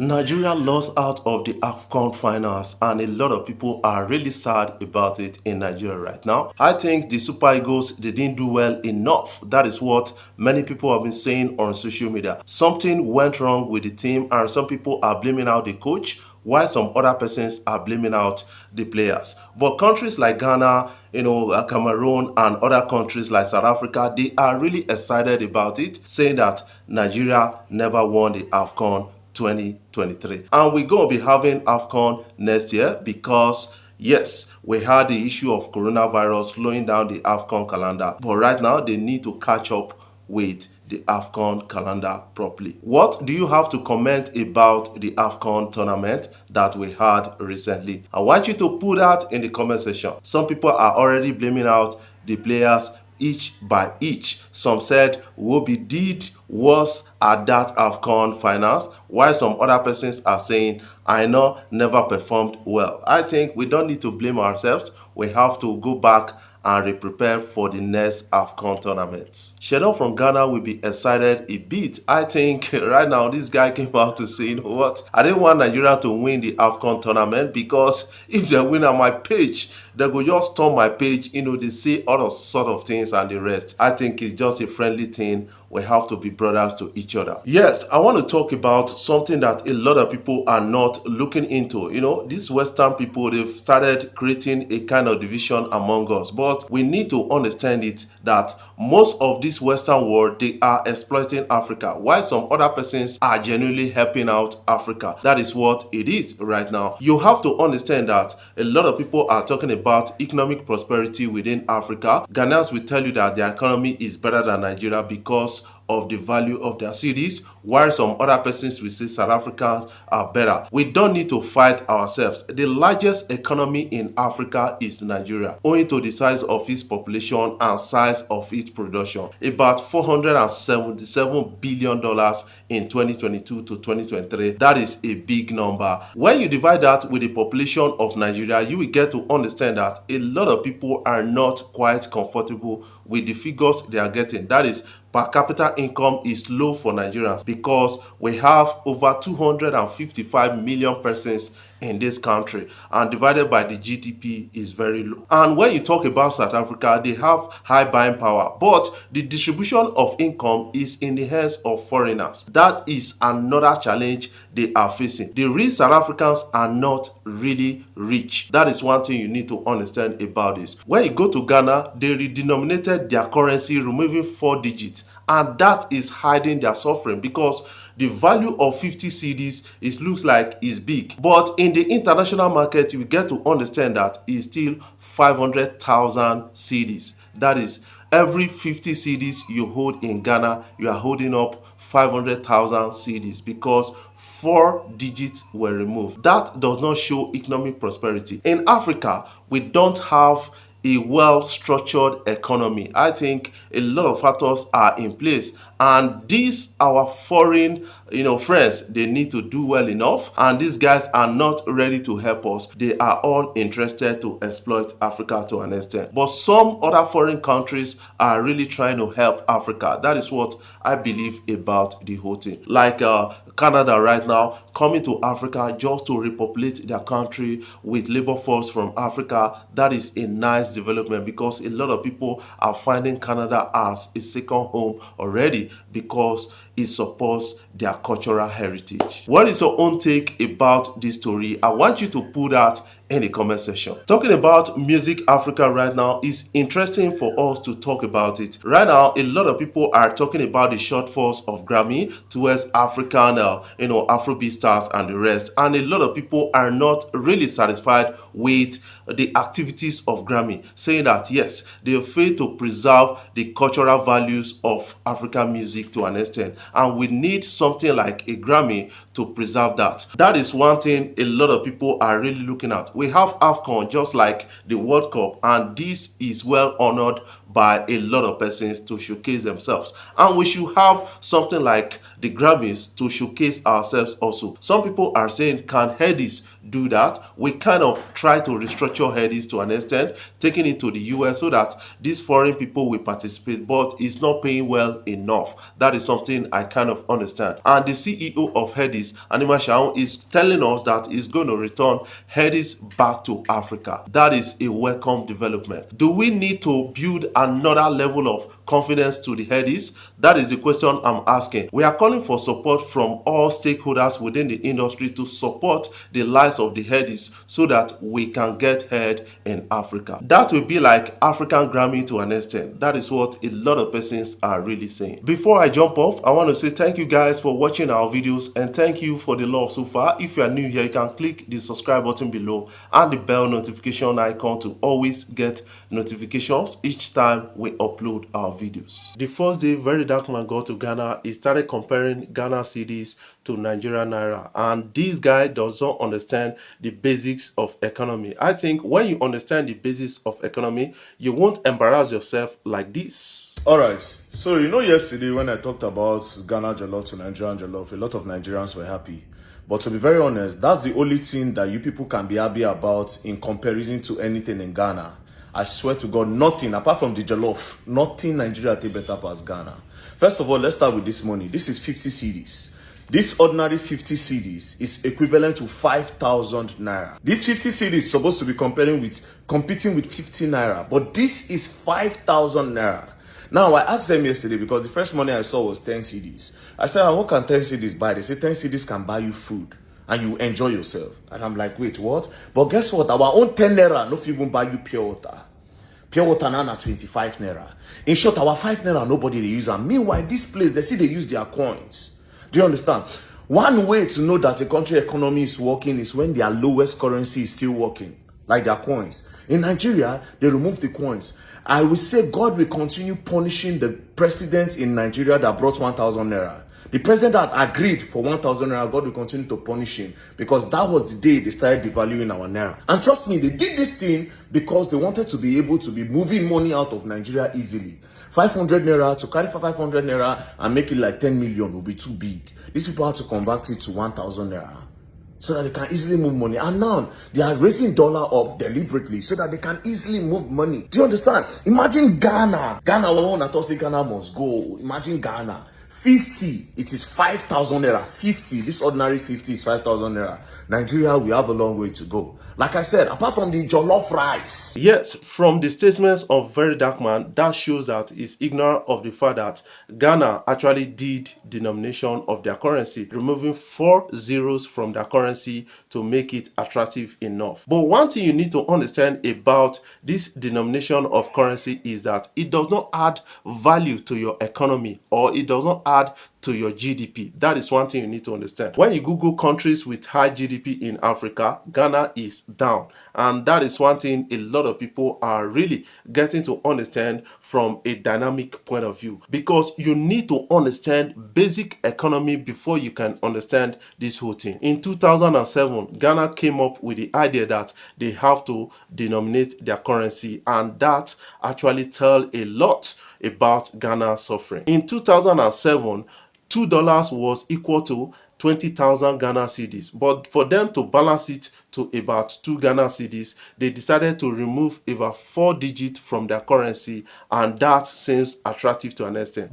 Nigeria lost out of the AFCON finals, and a lot of people are really sad about it in Nigeria right now. I think the Super Eagles, they didn't do well enough. That is what many people have been saying on social media. Something went wrong with the team, and some people are blaming out the coach, while some other persons are blaming out the players. But countries like Ghana, Cameroon, and other countries like South Africa, they are really excited about it, saying that Nigeria never won the AFCON 2023. And we're going to be having AFCON next year because yes, we had the issue of coronavirus slowing down the AFCON calendar. But right now, they need to catch up with the AFCON calendar properly. What do you have to comment about the AFCON tournament that we had recently? I want you to put that in the comment section. Some people are already blaming out the players each by each. Some said Wobi did worse at that AFCON finals, while some other persons are saying I know never performed well. I think we don't need to blame ourselves. We have to go back and prepare for the next AFCON tournament. Sheldon from Ghana will be excited a bit. I think right now this guy came out to say, you know what, I didn't want Nigeria to win the AFCON tournament because if they win on my page, they go just storm my page, they say all sort of things and the rest. I think it's just a friendly thing. We have to be brothers to each other. Yes, I want to talk about something that a lot of people are not looking into. These Western people, they've started creating a kind of division among us. But we need to understand it that most of this Western world, they are exploiting Africa, while some other persons are genuinely helping out Africa. That is what it is right now. You have to understand that a lot of people are talking about economic prosperity within Africa. Ghanaians will tell you that their economy is better than Nigeria because of the value of their cities, while some other persons will say South Africans are better. We don't need to fight ourselves. The largest economy in Africa is Nigeria, owing to the size of its population and size of its production. About $477 billion in 2022 to 2023. That is a big number. When you divide that with the population of Nigeria, you will get to understand that a lot of people are not quite comfortable with the figures they are getting. That is, per capita income is low for Nigerians because we have over 255 million persons in this country, and divided by the GDP is very low. And when you talk about South Africa, they have high buying power, but the distribution of income is in the hands of foreigners. That is another challenge they are facing. The real South Africans are not really rich. That is one thing you need to understand about this. When you go to Ghana, they redenominated their currency, removing 4 digits, and that is hiding their suffering because the value of 50 cedis, it looks like is big, but in the international market you get to understand that it's still 500,000 cedis. That is, every 50 cedis you hold in Ghana, you are holding up 500,000 cedis because 4 digits were removed. That does not show economic prosperity. In Africa, we don't have a well-structured economy. I think a lot of factors are in place, and these our foreign friends, they need to do well enough, and these guys are not ready to help us. They are all interested to exploit Africa to an extent, but some other foreign countries are really trying to help Africa. That is what I believe about the whole thing. Like Canada right now coming to Africa just to repopulate their country with labor force from Africa. That is a nice development because a lot of people are finding Canada as a second home already because it supports their cultural heritage. What is your own take about this story? I want you to put that in the comment section. Talking about Music Africa right now is interesting for us to talk about it. Right now, a lot of people are talking about the shortfalls of Grammy towards African, Afrobeat stars and the rest. And a lot of people are not really satisfied with the activities of Grammy, saying that yes, they fail to preserve the cultural values of African music to an extent, and we need something like a Grammy to preserve that. That is one thing a lot of people are really looking at. We have AFCON just like the World Cup, and this is well honored by a lot of persons to showcase themselves. And we should have something like the Grammys to showcase ourselves also. Some people are saying, can headies do that? We kind of try to restructure headies to an extent, taking it to the US so that these foreign people will participate, but it's not paying well enough. That is something I kind of understand. And the CEO of headies, Anima Shaun, is telling us that he's going to return headies back to Africa. That is a welcome development. Do we need to build another level of confidence to the headies? That is the question I'm asking. We are calling for support from all stakeholders within the industry to support the lives of the headies so that we can get heard in Africa. That will be like African Grammy to an extent. That is what a lot of persons are really saying. Before I jump off, I want to say thank you guys for watching our videos and thank you for the love so far. If you are new here, you can click the subscribe button below and the bell notification icon to always get notifications each time we upload our videos. The first day Very Dark Man got to Ghana, he started comparing Ghana cedis to Nigerian naira, and this guy does not understand the basics of economy. I think when you understand the basics of economy, you won't embarrass yourself like this. Alright, so yesterday when I talked about Ghana jollof to Nigerian jollof, a lot of Nigerians were happy. But to be very honest, that's the only thing that you people can be happy about in comparison to anything in Ghana. I swear to God, nothing apart from the jollof, nothing Nigeria take better past Ghana. First of all, let's start with this money. This is 50 cedis. This ordinary 50 cedis is equivalent to 5,000 naira. This 50 cedis is supposed to be competing with 50 naira, but this is 5,000 naira. Now, I asked them yesterday because the first money I saw was 10 cedis. I said, what can 10 cedis buy? They said 10 cedis can buy you food and you enjoy yourself. And I'm like, wait, what? But guess what? Our own 10 naira no even buy you pure water. Pure water now na 25 naira. In short, our 5 naira, nobody they use. And meanwhile, this place, they see they use their coins. Do you understand? One way to know that a country economy is working is when their lowest currency is still working, like their coins. In Nigeria, they remove the coins. I will say God will continue punishing the president in Nigeria that brought 1,000 naira. The president that agreed for 1,000 naira, God will continue to punish him because that was the day they started devaluing our naira. And trust me, they did this thing because they wanted to be able to be moving money out of Nigeria easily. 500 naira, to carry for 500 naira and make it like 10 million will be too big. These people had to convert it to 1,000 naira so that they can easily move money. And now they are raising dollar up deliberately so that they can easily move money. Do you understand? Imagine Ghana. Ghana, one at all say Ghana must go. Imagine Ghana. 50, it is 5,000 naira. 50, this ordinary 50 is 5,000 naira. Nigeria, we have a long way to go. Like I said, apart from the jollof rice. Yes, from the statements of Very Dark Man, that shows that he's ignorant of the fact that Ghana actually did denomination of their currency, removing 4 zeros from their currency to make it attractive enough. But one thing you need to understand about this denomination of currency is that it does not add value to your economy, or it does not add to your GDP. That is one thing you need to understand. When you Google countries with high GDP in Africa, Ghana is down. And that is one thing a lot of people are really getting to understand from a dynamic point of view. Because you need to understand basic economy before you can understand this whole thing. In 2007, Ghana came up with the idea that they have to denominate their currency, and that actually tells a lot about Ghana suffering. In 2007, $2 was equal to 20,000 Ghana cedis. But for them to balance it to about 2 Ghana cedis, they decided to remove about 4 digits from their currency, and that seems attractive to an extent.